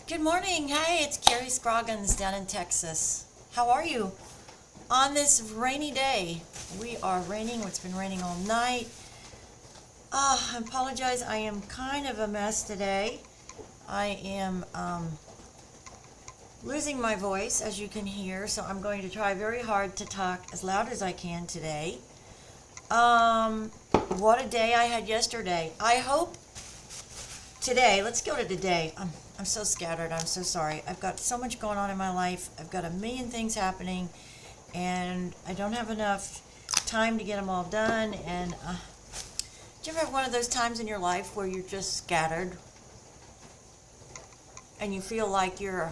Good morning. Hey, it's Carrie Scroggins down in Texas. How are you on this rainy day? We are raining. It's been raining all night. I apologize. I am kind of a mess today. I am losing my voice, as you can hear, so I'm going to try very hard to talk as loud as I can today. What a day I had yesterday. I hope today, let's go to today. I'm so scattered. I'm so sorry. I've got so much going on in my life. I've got a million things happening, and I don't have enough time to get them all done. And do you ever have one of those times in your life where you're just scattered and you feel like you're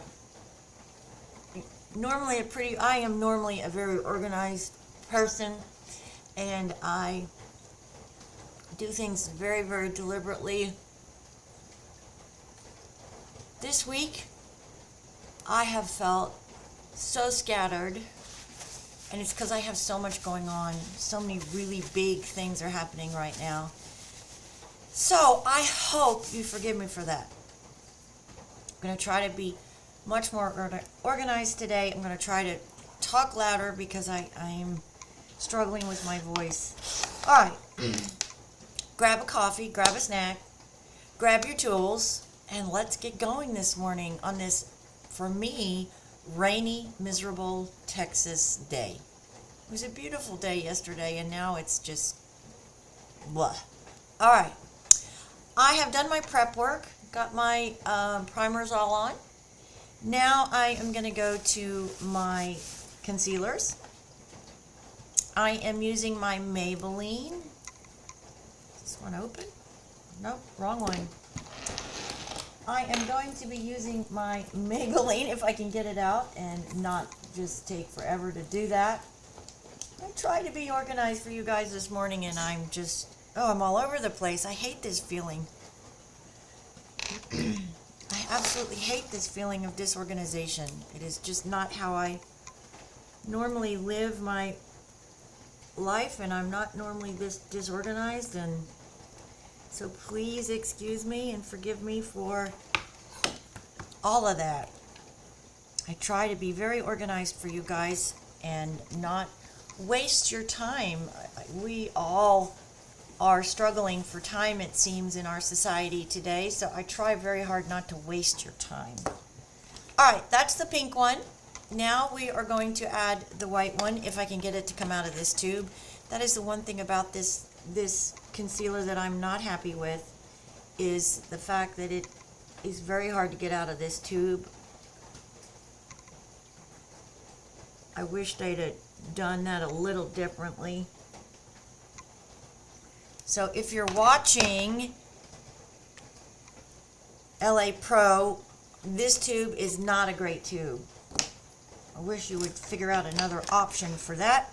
I am normally a very organized person, and I do things very, very deliberately. This week, I have felt so scattered, and it's because I have so much going on. So many really big things are happening right now. So I hope you forgive me for that. I'm going to try to be much more organized today. I'm going to try to talk louder because I'm struggling with my voice. All right. Grab a coffee, grab a snack, grab your tools, and let's get going this morning on this, for me, rainy, miserable Texas day. It was a beautiful day yesterday, and now it's just blah. All right. I have done my prep work, got my primers all on. Now I am going to go to my concealers. I am using my Maybelline. Is this one open? Nope, wrong one. I am going to be using my Maybelline, if I can get it out and not just take forever to do that. I tried to be organized for you guys this morning, and I'm all over the place. I hate this feeling. I absolutely hate this feeling of disorganization. It is just not how I normally live my life, and I'm not normally this disorganized, and so please excuse me and forgive me for all of that. I try to be very organized for you guys and not waste your time. We all are struggling for time, it seems, in our society today, so I try very hard not to waste your time. All right, that's the pink one. Now we are going to add the white one, if I can get it to come out of this tube. That is the one thing about this concealer that I'm not happy with, is the fact that it is very hard to get out of this tube. I wish they'd have done that a little differently. So if you're watching LA Pro, this tube is not a great tube. I wish you would figure out another option for that.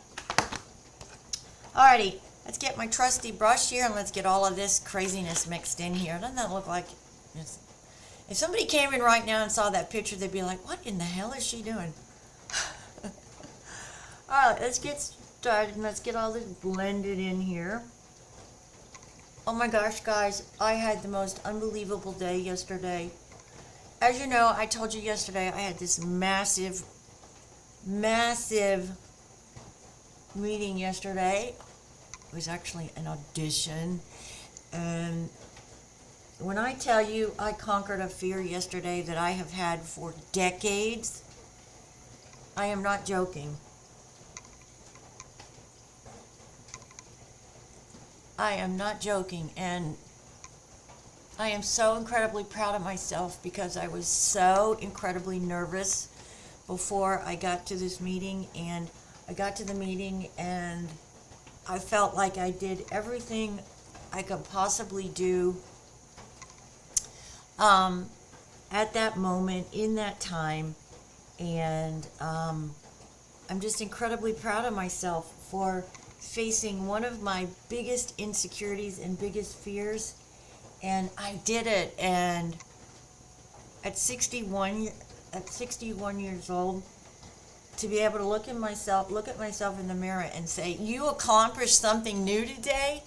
Alrighty, let's get my trusty brush here, and let's get all of this craziness mixed in here. Doesn't that look like if somebody came in right now and saw that picture, they'd be like, what in the hell is she doing? Alright, let's get started, and let's get all this blended in here. Oh my gosh, guys, I had the most unbelievable day yesterday. As you know, I told you yesterday I had this massive meeting yesterday. It was actually an audition. And when I tell you I conquered a fear yesterday that I have had for decades, I am not joking. I am not joking, and I am so incredibly proud of myself because I was so incredibly nervous before I got to this meeting, and I got to the meeting and I felt like I did everything I could possibly do at that moment, in that time, and I'm just incredibly proud of myself for facing one of my biggest insecurities and biggest fears, and I did it. And at 61 years old, to be able to look at myself in the mirror and say, you accomplished something new today,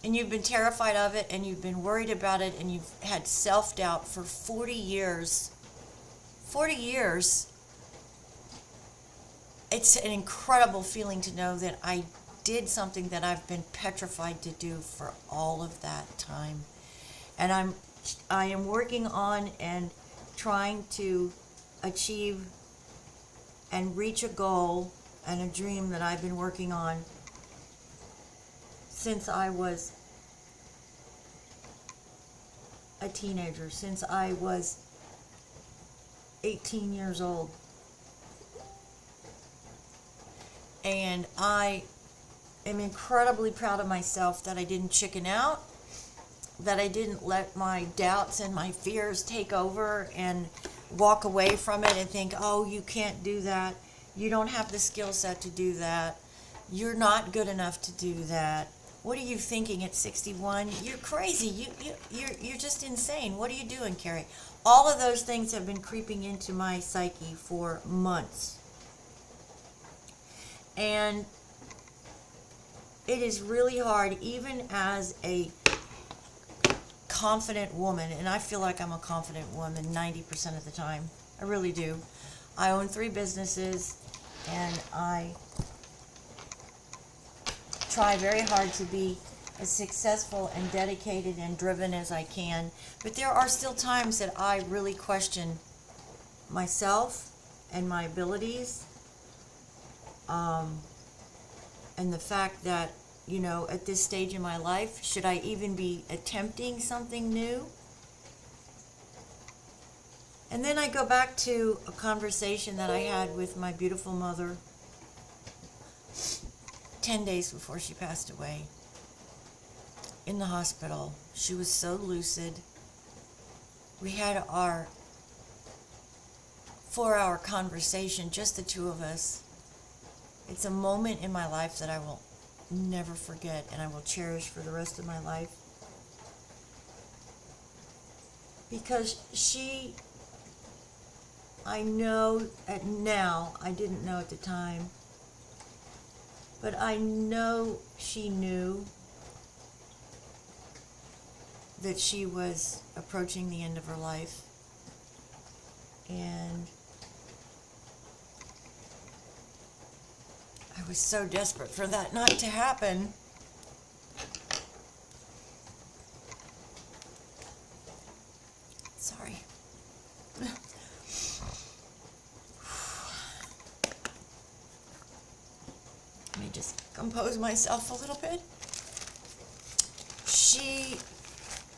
and you've been terrified of it, and you've been worried about it, and you've had self-doubt for 40 years, 40 years, it's an incredible feeling to know that I did something that I've been petrified to do for all of that time. And I am working on and trying to achieve and reach a goal and a dream that I've been working on since I was a teenager, since I was 18 years old. And I am incredibly proud of myself that I didn't chicken out, that I didn't let my doubts and my fears take over and walk away from it and think, oh, you can't do that. You don't have the skill set to do that. You're not good enough to do that. What are you thinking at 61? You're crazy. You're just insane. What are you doing, Carrie? All of those things have been creeping into my psyche for months. And it is really hard, even as a confident woman, and I feel like I'm a confident woman 90% of the time. I really do. I own 3 businesses, and I try very hard to be as successful and dedicated and driven as I can. But there are still times that I really question myself and my abilities, and the fact that, at this stage in my life, should I even be attempting something new? And then I go back to a conversation that I had with my beautiful mother 10 days before she passed away in the hospital. She was so lucid. We had our 4-hour conversation, just the two of us. It's a moment in my life that I will never forget and I will cherish for the rest of my life. Because I know now, I didn't know at the time, but I know she knew that she was approaching the end of her life. And I was so desperate for that not to happen. Sorry. Let me just compose myself a little bit. She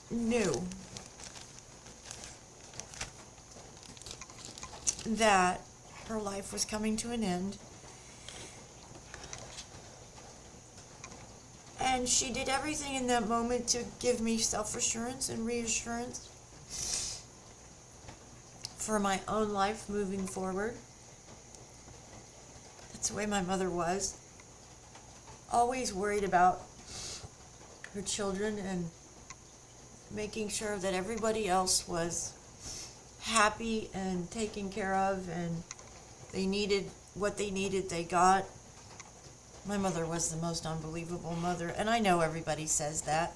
knew that her life was coming to an end. And she did everything in that moment to give me self-assurance and reassurance for my own life moving forward. That's the way my mother was. Always worried about her children and making sure that everybody else was happy and taken care of, and they needed what they needed, they got. My mother was the most unbelievable mother, and I know everybody says that.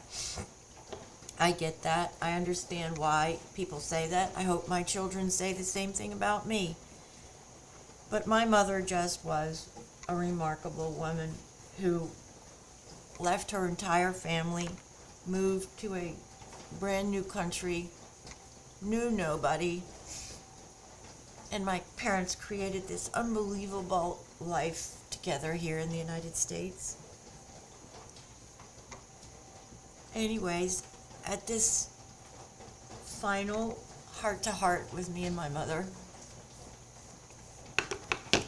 I get that. I understand why people say that. I hope my children say the same thing about me. But my mother just was a remarkable woman who left her entire family, moved to a brand new country, knew nobody, and my parents created this unbelievable life together here in the United States. Anyways, at this final heart-to-heart with me and my mother,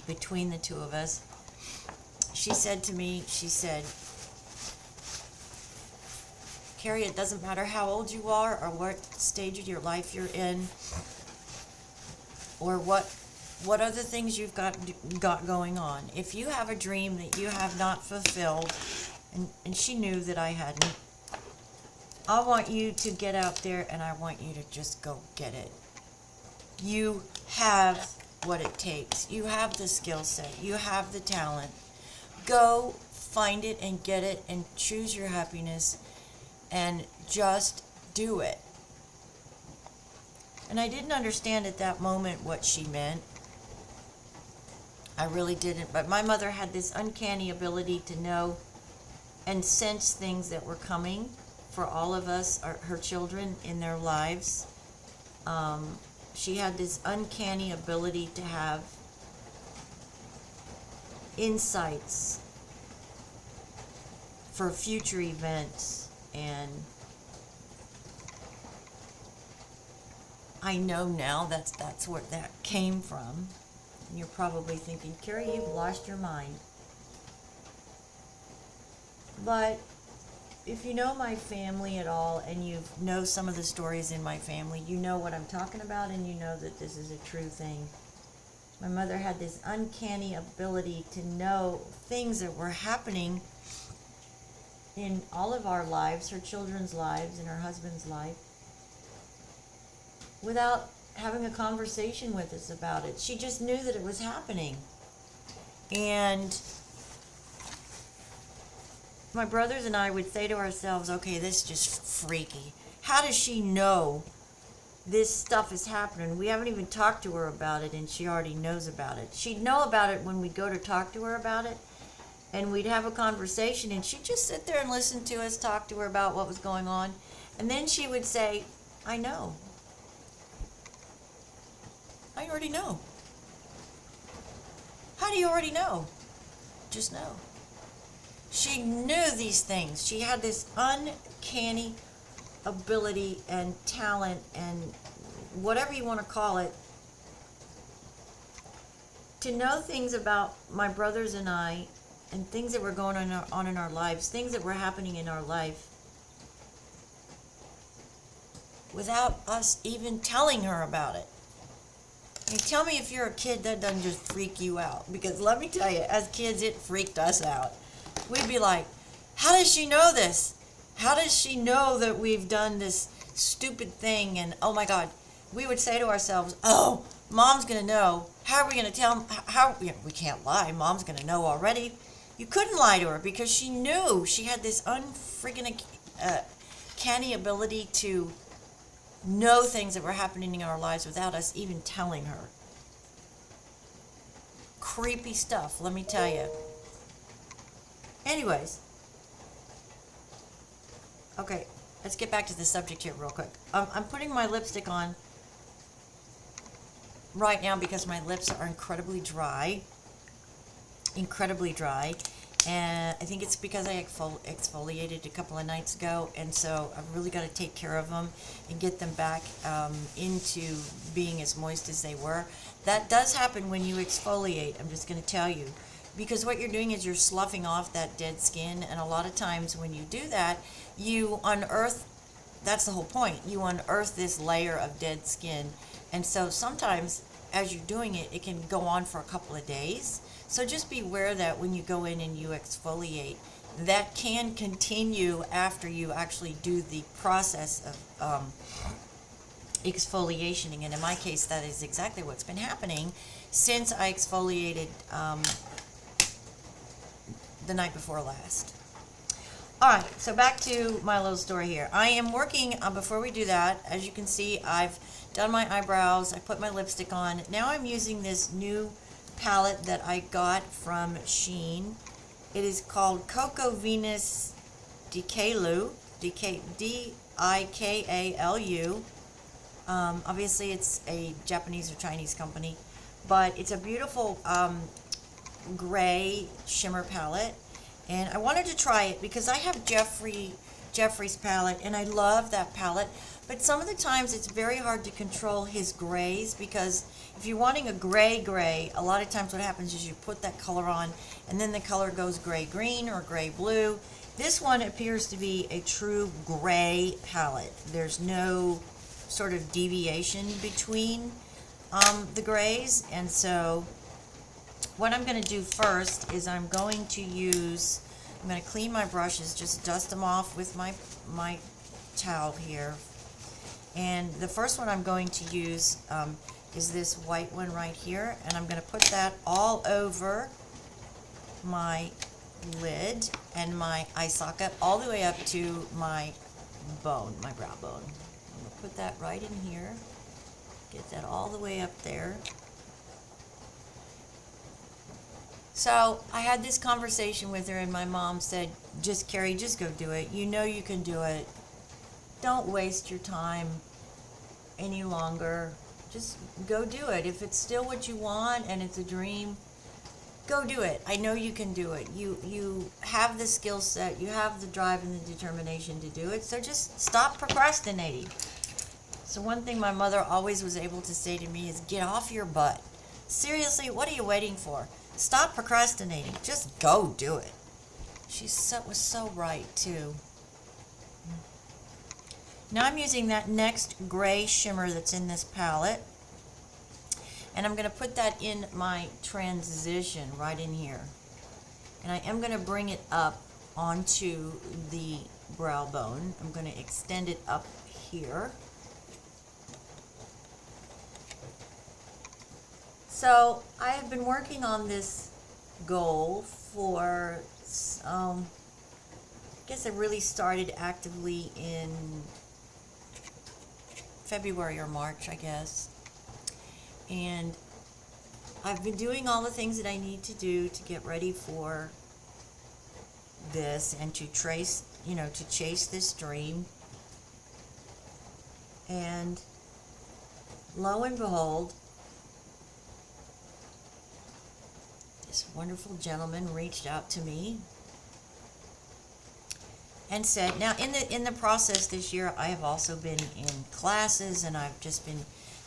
between the two of us, she said to me, Carrie, it doesn't matter how old you are or what stage of your life you're in or what other things you've got going on. If you have a dream that you have not fulfilled, and she knew that I hadn't, I want you to get out there and I want you to just go get it. You have what it takes. You have the skill set. You have the talent. Go find it and get it and choose your happiness and just do it. And I didn't understand at that moment what she meant. I really didn't. But my mother had this uncanny ability to know and sense things that were coming for all of us, her children, in their lives. She had this uncanny ability to have insights for future events, and I know now that's where that came from. And you're probably thinking, Carrie, you've lost your mind. But if you know my family at all, and you know some of the stories in my family, you know what I'm talking about, and you know that this is a true thing. My mother had this uncanny ability to know things that were happening in all of our lives, her children's lives and her husband's life, without having a conversation with us about it. She just knew that it was happening. And my brothers and I would say to ourselves, okay, this is just freaky. How does she know this stuff is happening? We haven't even talked to her about it, and she already knows about it. She'd know about it when we'd go to talk to her about it, and we'd have a conversation, and she'd just sit there and listen to us talk to her about what was going on. And then she would say, I know. I already know. How do you already know? Just know. She knew these things. She had this uncanny ability and talent and whatever you want to call it, to know things about my brothers and I, and things that were going on in our lives, things that were happening in our life, without us even telling her about it. And tell me if you're a kid, that doesn't just freak you out. Because let me tell you, as kids, it freaked us out. We'd be like, how does she know this? How does she know that we've done this stupid thing? And oh my God, we would say to ourselves, oh, Mom's going to know. How are we going to tell? We can't lie. Mom's going to know already. You couldn't lie to her because she knew. She had this unfreaking canny ability to know things that were happening in our lives without us even telling her. Creepy stuff, let me tell you. Anyways, okay, let's get back to the subject here real quick. I'm putting my lipstick on right now because my lips are incredibly dry, and I think it's because I exfoliated a couple of nights ago, and so I've really got to take care of them and get them back into being as moist as they were. That does happen when you exfoliate, I'm just going to tell you, because what you're doing is you're sloughing off that dead skin, and a lot of times when you do that, you unearth, that's the whole point, you unearth this layer of dead skin, and so sometimes as you're doing it, it can go on for a couple of days. So just be aware that when you go in and you exfoliate, that can continue after you actually do the process of exfoliating. And in my case, that is exactly what's been happening since I exfoliated the night before last. All right, so back to my little story here. I am working, before we do that, as you can see, I've done my eyebrows, I put my lipstick on. Now I'm using this new palette that I got from Shein. It is called Coco Venus Dikalu, D-I-K-A-L-U. Obviously it's a Japanese or Chinese company, but it's a beautiful gray shimmer palette. And I wanted to try it because I have Jeffrey's palette, and I love that palette. But some of the times it's very hard to control his grays, because if you're wanting a gray, a lot of times what happens is you put that color on, and then the color goes gray-green or gray-blue. This one appears to be a true gray palette. There's no sort of deviation between the grays, and so what I'm going to do first is I'm going to clean my brushes, just dust them off with my towel here. And the first one I'm going to use is this white one right here, and I'm going to put that all over my lid and my eye socket, all the way up to my bone, my brow bone. I'm going to put that right in here. that all the way up there. So I had this conversation with her, and my mom said, just Carrie, just go do it. You know you can do it. Don't waste your time any longer. Just go do it. If it's still what you want and it's a dream, go do it. I know you can do it. You have the skill set, you have the drive and the determination to do it, so just stop procrastinating. So one thing my mother always was able to say to me is, get off your butt. Seriously, what are you waiting for? Stop procrastinating. Just go do it. She was so right, too. Now I'm using that next gray shimmer that's in this palette, and I'm going to put that in my transition right in here. And I am going to bring it up onto the brow bone. I'm going to extend it up here. So I have been working on this goal for, I guess I really started actively in February or March, I guess. And I've been doing all the things that I need to do to get ready for this and to trace, to chase this dream. And lo and behold, this wonderful gentleman reached out to me and said, now in the process this year, I have also been in classes, and I've just been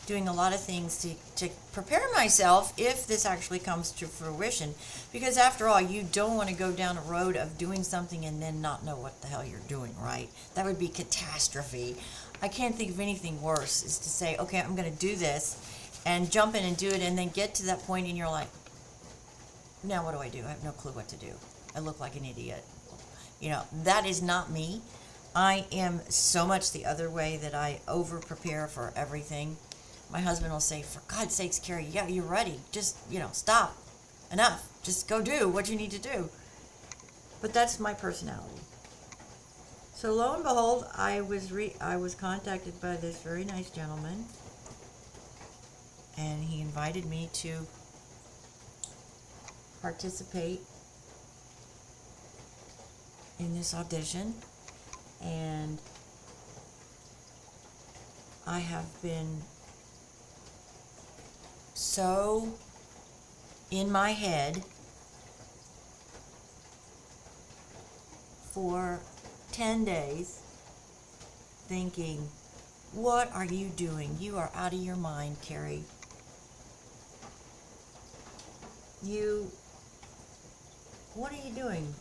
doing a lot of things to prepare myself if this actually comes to fruition. Because after all, you don't want to go down a road of doing something and then not know what the hell you're doing, right? That would be catastrophe. I can't think of anything worse, is to say, okay, I'm going to do this, and jump in and do it, and then get to that point and you're like, now what do I do? I have no clue what to do. I look like an idiot. That is not me. I am so much the other way, that I over prepare for everything. My husband will say, for God's sakes, Carrie, yeah, you're ready. Just, stop. Enough. Just go do what you need to do. But that's my personality. So lo and behold, I was contacted by this very nice gentleman, and he invited me to participate in this audition, and I have been so in my head for 10 days thinking, what are you doing? You are out of your mind, Carrie. What are you doing?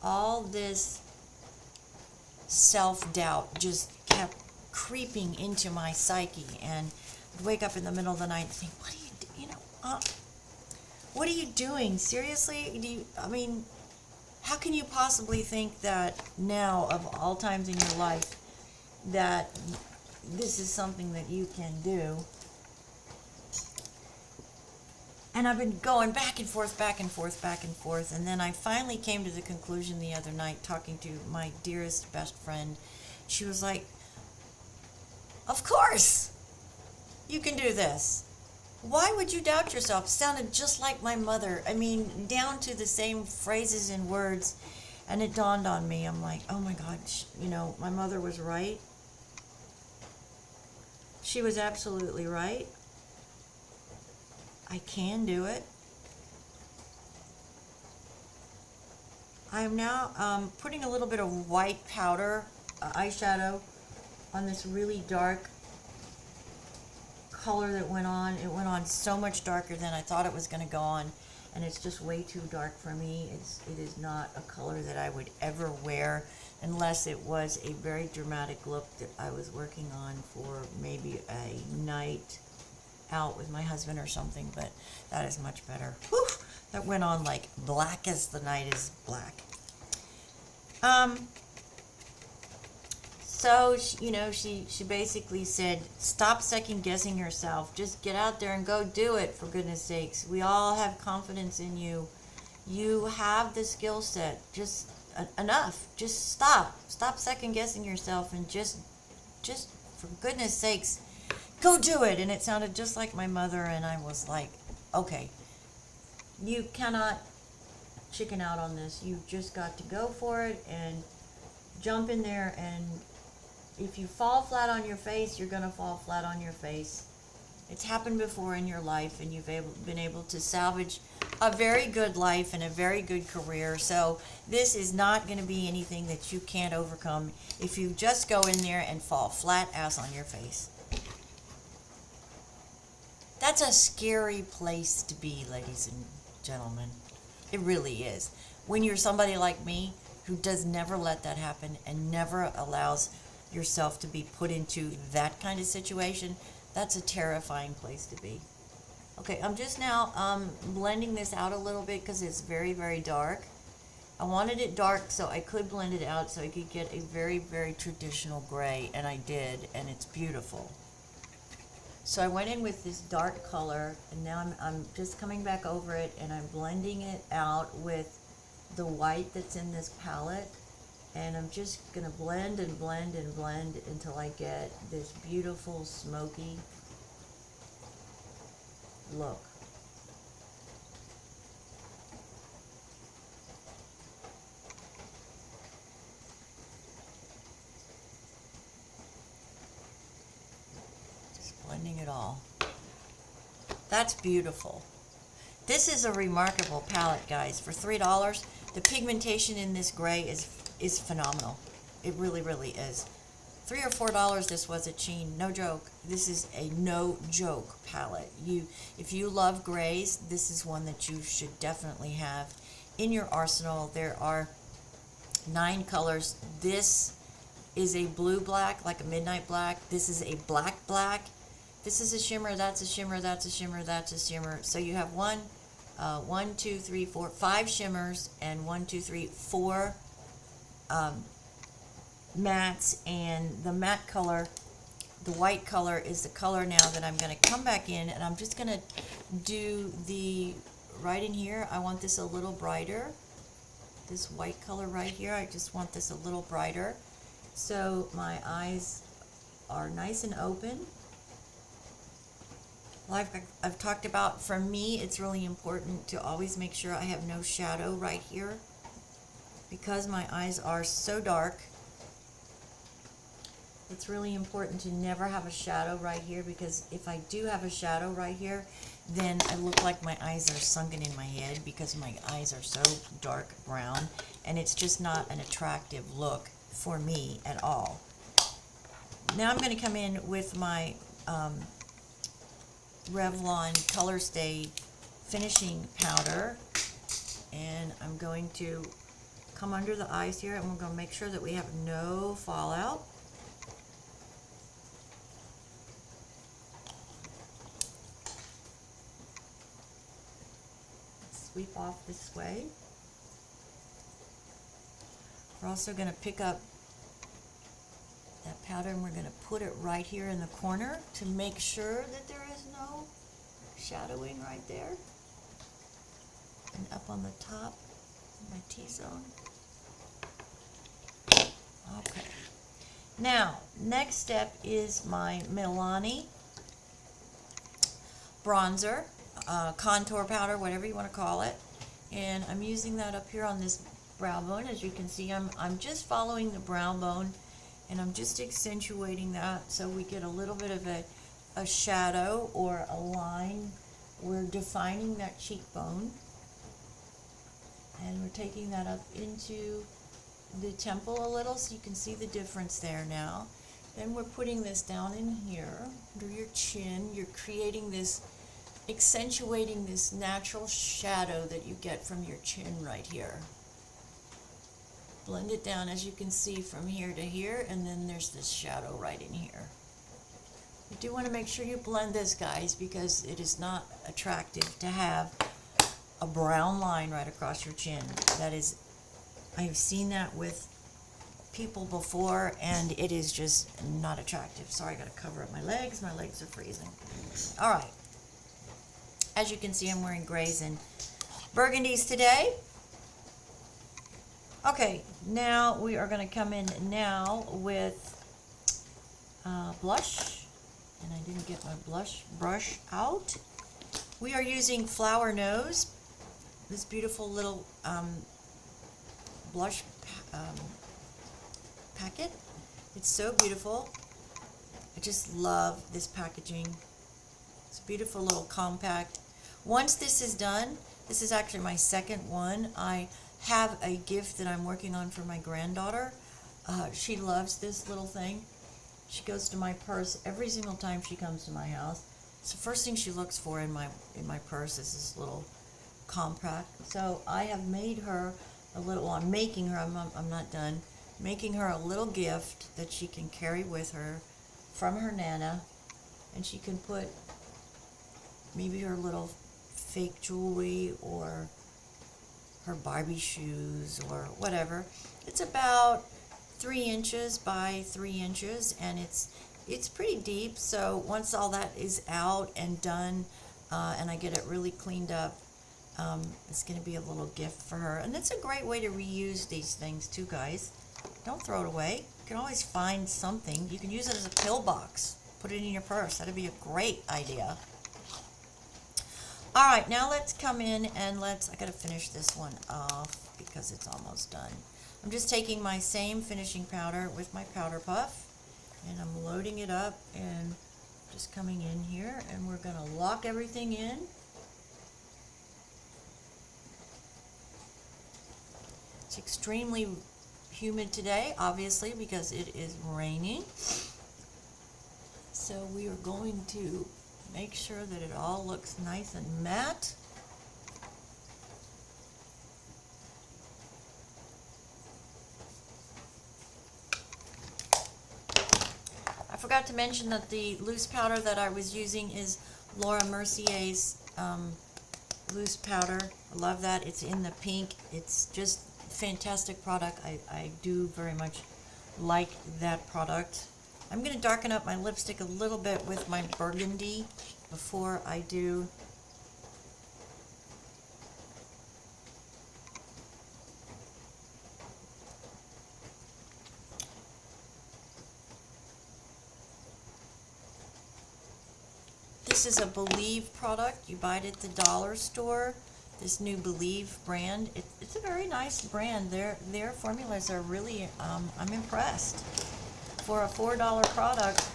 All this self-doubt just kept creeping into my psyche, and I'd wake up in the middle of the night and think, what are you doing? What are you doing? Seriously? How can you possibly think that now, of all times in your life, that this is something that you can do? And I've been going back and forth, and then I finally came to the conclusion the other night, talking to my dearest best friend. She was like, of course you can do this. Why would you doubt yourself? It sounded just like my mother. Down to the same phrases and words. And it dawned on me. I'm like, oh my God, my mother was right. She was absolutely right. I can do it. I am now putting a little bit of white powder, eyeshadow, on this really dark color that went on. It went on so much darker than I thought it was going to go on, and it's just way too dark for me. It is not a color that I would ever wear unless it was a very dramatic look that I was working on for maybe a night out with my husband or something, but that is much better. Whew, that went on like black as the night is black. So, she basically said, stop second guessing yourself. Just get out there and go do it, for goodness sakes. We all have confidence in you. You have the skill set. Just enough. Just stop. Stop second guessing yourself, and just for goodness sakes, go do it. And it sounded just like my mother, and I was like, okay, you cannot chicken out on this. You've just got to go for it and jump in there, and if you fall flat on your face, you're going to fall flat on your face. It's happened before in your life, and you've been able to salvage a very good life and a very good career. So this is not going to be anything that you can't overcome if you just go in there and fall flat ass on your face. That's a scary place to be, ladies and gentlemen. It really is. When you're somebody like me who does never let that happen and never allows yourself to be put into that kind of situation, that's a terrifying place to be. Okay, I'm just now blending this out a little bit because it's very, very dark. I wanted it dark so I could blend it out so I could get a very, very traditional gray, and I did, and it's beautiful. So I went in with this dark color, and now I'm just coming back over it, and I'm blending it out with the white that's in this palette. And I'm just going to blend and blend and blend until I get this beautiful smoky look. Just blending it all. That's beautiful. This is a remarkable palette, guys. For $3, the pigmentation in this gray is phenomenal. It really, really is. $3 or $4 this was at Shein. No joke. This is a no joke palette. If you love grays, this is one that you should definitely have in your arsenal. There are 9 colors. This is a blue black, like a midnight black. This is a black black. This is a shimmer, that's a shimmer, that's a shimmer, that's a shimmer. So you have 5 shimmers, and 4 mattes, and the matte color, the white color, is the color now that I'm going to come back in, and I'm just going to do the right in here. I want this a little brighter, this white color right here. I just want this a little brighter so my eyes are nice and open. Like I've talked about, for me it's really important to always make sure I have no shadow right here, because my eyes are so dark. It's really important to never have a shadow right here, because if I do have a shadow right here, then I look like my eyes are sunken in my head, because my eyes are so dark brown, and it's just not an attractive look for me at all. Now I'm going to come in with my Revlon Color Stay finishing powder, and I'm going to come under the eyes here, and we're going to make sure that we have no fallout. Sweep off this way. We're also going to pick up that powder, and we're going to put it right here in the corner to make sure that there is no shadowing right there. And up on the top, my T-zone. Okay. Now, next step is my Milani bronzer, contour powder, whatever you want to call it. And I'm using that up here on this brow bone. As you can see, I'm just following the brow bone, and I'm just accentuating that so we get a little bit of a shadow or a line. We're defining that cheekbone, and we're taking that up into the temple a little so you can see the difference there now. Then we're putting this down in here under your chin. You're creating this, accentuating this natural shadow that you get from your chin right here. Blend it down, as you can see, from here to here, and then there's this shadow right in here. You do want to make sure you blend this, guys, because it is not attractive to have a brown line right across your chin. That is, I've seen that with people before, and it is just not attractive. Sorry, I got to cover up my legs. My legs are freezing. All right. As you can see, I'm wearing grays and burgundies today. Okay, now we are going to come in now with blush, and I didn't get my blush brush out. We are using Flower Nose, this beautiful little blush packet. It's so beautiful. I just love this packaging. It's a beautiful little compact. Once this is done, this is actually my second one. I have a gift that I'm working on for my granddaughter. She loves this little thing. She goes to my purse every single time she comes to my house. It's the first thing she looks for in my purse is this little compact. So I have made her a little, well, I'm making her, I'm not done, making her a little gift that she can carry with her from her Nana, and she can put maybe her little fake jewelry or her Barbie shoes or whatever. It's about 3 inches by 3 inches, and it's pretty deep. So once all that is out and done, and I get it really cleaned up, it's going to be a little gift for her. And it's a great way to reuse these things too, guys. Don't throw it away. You can always find something. You can use it as a pill box. Put it in your purse. That'd be a great idea. All right, now let's come in and I got to finish this one off because it's almost done. I'm just taking my same finishing powder with my powder puff, and I'm loading it up and just coming in here, and we're going to lock everything in. It's extremely humid today, obviously, because it is raining. So we are going to make sure that it all looks nice and matte. I forgot to mention that the loose powder that I was using is Laura Mercier's loose powder. I love that. It's in the pink. It's just fantastic product. I do very much like that product. I'm going to darken up my lipstick a little bit with my burgundy before I do. This is a Believe product. You buy it at the dollar store. This new Believe brand. It's a very nice brand. Their formulas are really, I'm impressed. For a $4 product,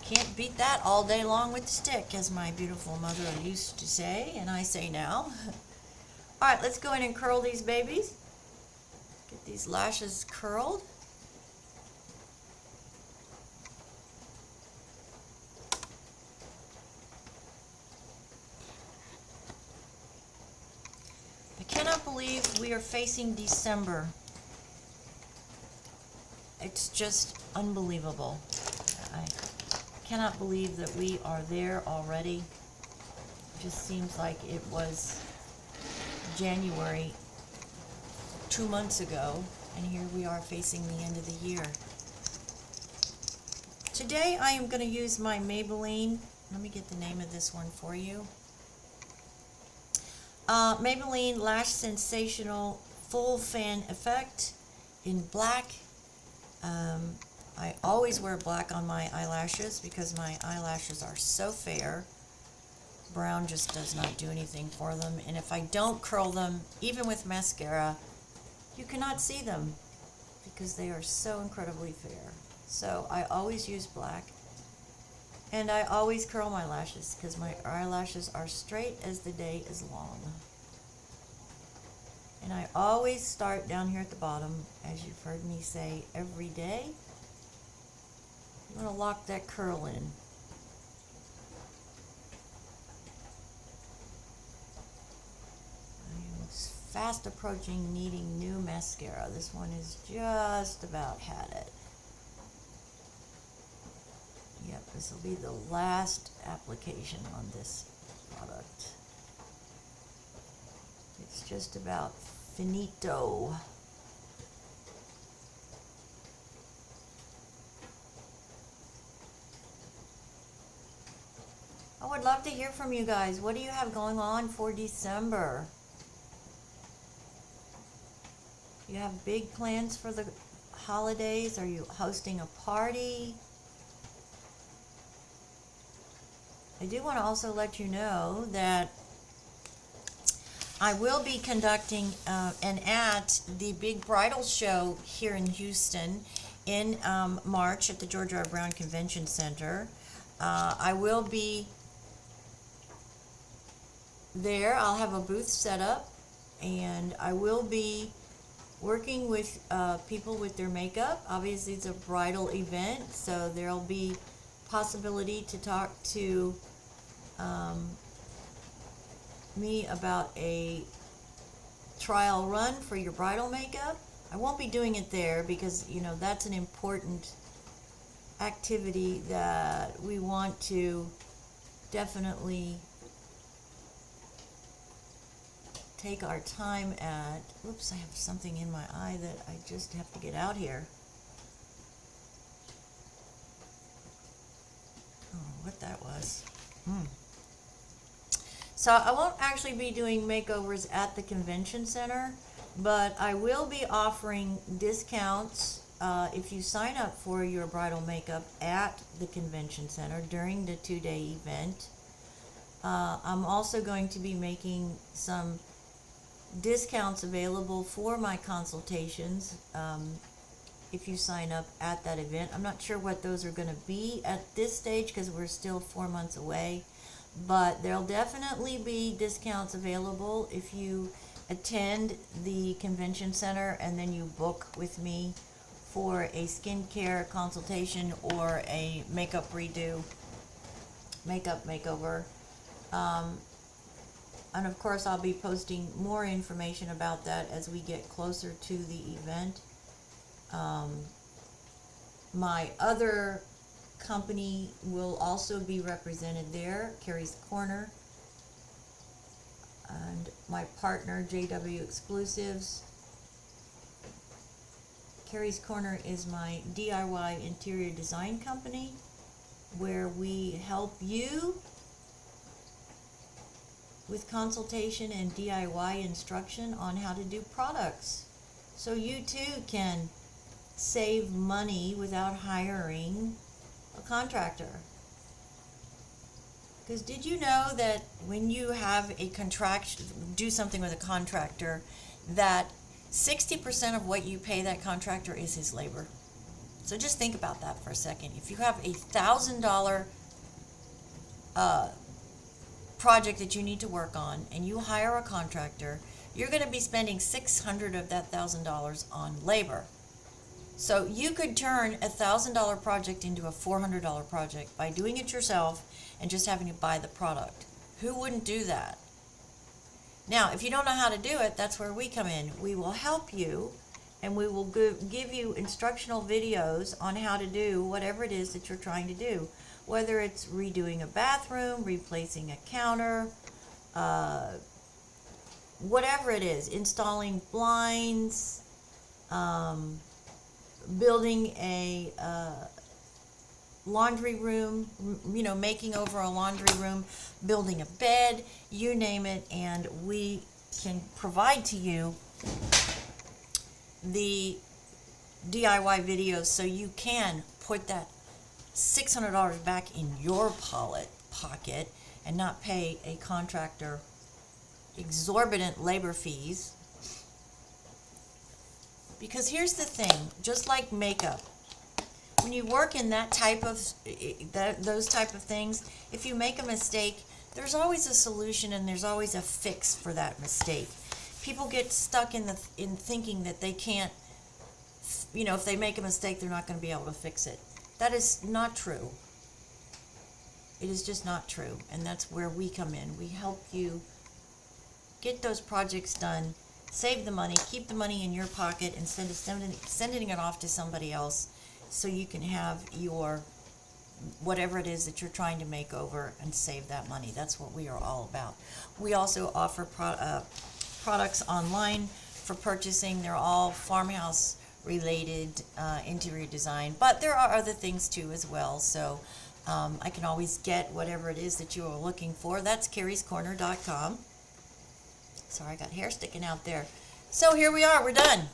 can't beat that all day long with the stick, as my beautiful mother used to say, and I say now. All right, let's go in and curl these babies. Get these lashes curled. I cannot believe we are facing December. It's just unbelievable. I cannot believe that we are there already. It just seems like it was January 2 months ago, and here we are facing the end of the year. Today I am going to use my Maybelline. Let me get the name of this one for you. Maybelline Lash Sensational Full Fan Effect in black. I always wear black on my eyelashes because my eyelashes are so fair. Brown just does not do anything for them. And if I don't curl them, even with mascara, you cannot see them because they are so incredibly fair. So I always use black. And I always curl my lashes because my eyelashes are straight as the day is long. And I always start down here at the bottom, as you've heard me say every day. I'm going to lock that curl in. I am fast approaching needing new mascara. This one is just about had it. Yep, this will be the last application on this product. It's just about finito. I would love to hear from you guys. What do you have going on for December? You have big plans for the holidays? Are you hosting a party? I do want to also let you know that I will be conducting and at the Big Bridal Show here in Houston in March at the George R. Brown Convention Center. I will be there. I'll have a booth set up, and I will be working with people with their makeup. Obviously, it's a bridal event, so there'll be possibility to talk to me about a trial run for your bridal makeup. I won't be doing it there because, you know, that's an important activity that we want to definitely take our time at. Oops, I have something in my eye that I just have to get out here. Oh, what that was. So I won't actually be doing makeovers at the convention center, but I will be offering discounts if you sign up for your bridal makeup at the convention center during the 2-day event. I'm also going to be making some discounts available for my consultations if you sign up at that event. I'm not sure what those are going to be at this stage because we're still 4 months away, but there'll definitely be discounts available if you attend the convention center and then you book with me for a skincare consultation or a makeup redo, makeup makeover. And of course, I'll be posting more information about that as we get closer to the event. My other company will also be represented there, Carrie's Corner, and my partner, JW Exclusives. Carrie's Corner is my DIY interior design company where we help you with consultation and DIY instruction on how to do products, so you too can save money without hiring a contractor. Because did you know that when you have a do something with a contractor, that 60% of what you pay that contractor is his labor? So just think about that for a second. If you have a $1,000 project that you need to work on and you hire a contractor, you're going to be spending $600 of that $1,000 on labor. So you could turn a $1,000 project into a $400 project by doing it yourself and just having to buy the product. Who wouldn't do that? Now, if you don't know how to do it, that's where we come in. We will help you, and we will give you instructional videos on how to do whatever it is that you're trying to do. Whether it's redoing a bathroom, replacing a counter, whatever it is, installing blinds, building a laundry room, you know, making over a laundry room, building a bed, you name it, and we can provide to you the DIY videos so you can put that $600 back in your pocket and not pay a contractor exorbitant labor fees. Because here's the thing, just like makeup, when you work in that type of those type of things, if you make a mistake, there's always a solution and there's always a fix for that mistake. People get stuck in thinking that they can't, you know, if they make a mistake, they're not going to be able to fix it. That is not true. It is just not true, and that's where we come in. We help you get those projects done, save the money, keep the money in your pocket, and sending it off to somebody else so you can have your whatever it is that you're trying to make over and save that money. That's what we are all about. We also offer products online for purchasing. They're all farmhouse related interior design, but there are other things too as well. So I can always get whatever it is that you are looking for. That's carriescorner.com. Sorry, I got hair sticking out there. So here we are, we're done.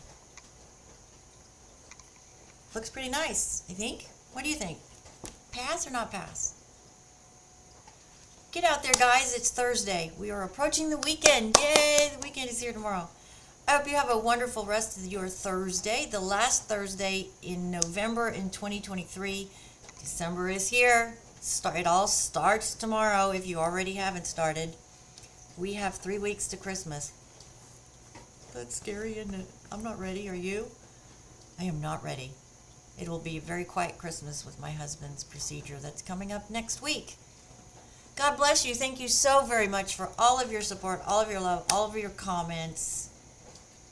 Looks pretty nice, I think. What do you think? Pass or not pass? Get out there, guys. It's Thursday. We are approaching the weekend. Yay, the weekend is here tomorrow. I hope you have a wonderful rest of your Thursday, the last Thursday in November in 2023. December is here. It all starts tomorrow if you already haven't started. We have 3 weeks to Christmas. That's scary, isn't it? I'm not ready. Are you? I am not ready. It will be a very quiet Christmas with my husband's procedure that's coming up next week. God bless you. Thank you so very much for all of your support, all of your love, all of your comments.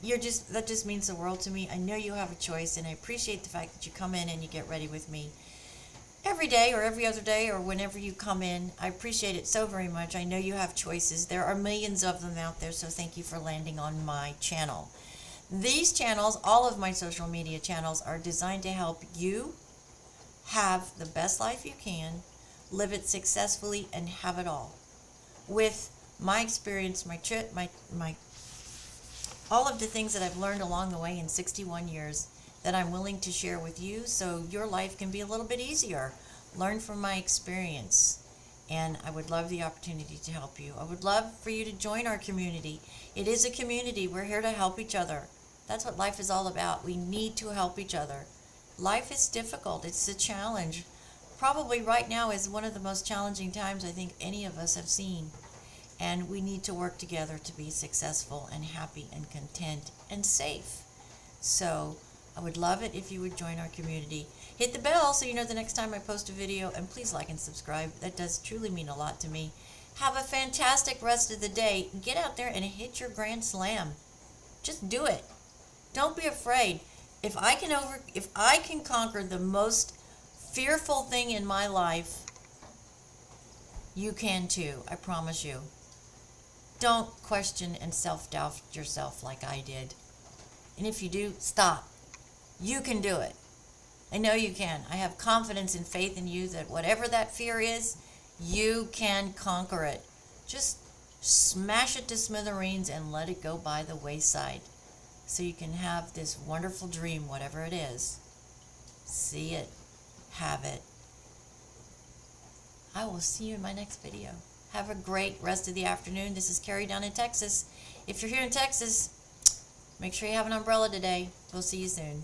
That just means the world to me. I know you have a choice, and I appreciate the fact that you come in and you get ready with me every day or every other day or whenever you come in. I appreciate it so very much. I know you have choices. There are millions of them out there, so thank you for landing on my channel. These channels, all of my social media channels, are designed to help you have the best life you can, live it successfully, and have it all. With my experience, my all of the things that I've learned along the way in 61 years that I'm willing to share with you so your life can be a little bit easier. Learn from my experience. And I would love the opportunity to help you. I would love for you to join our community. It is a community. We're here to help each other. That's what life is all about. We need to help each other. Life is difficult. It's a challenge. Probably right now is one of the most challenging times I think any of us have seen. And we need to work together to be successful and happy and content and safe. So I would love it if you would join our community. Hit the bell so you know the next time I post a video, and please like and subscribe. That does truly mean a lot to me. Have a fantastic rest of the day. Get out there and hit your grand slam. Just do it. Don't be afraid. If I can conquer the most fearful thing in my life, you can too. I promise you. Don't question and self-doubt yourself like I did. And if you do, stop. You can do it. I know you can. I have confidence and faith in you that whatever that fear is, you can conquer it. Just smash it to smithereens and let it go by the wayside so you can have this wonderful dream, whatever it is. See it. Have it. I will see you in my next video. Have a great rest of the afternoon. This is Carrie down in Texas. If you're here in Texas, make sure you have an umbrella today. We'll see you soon.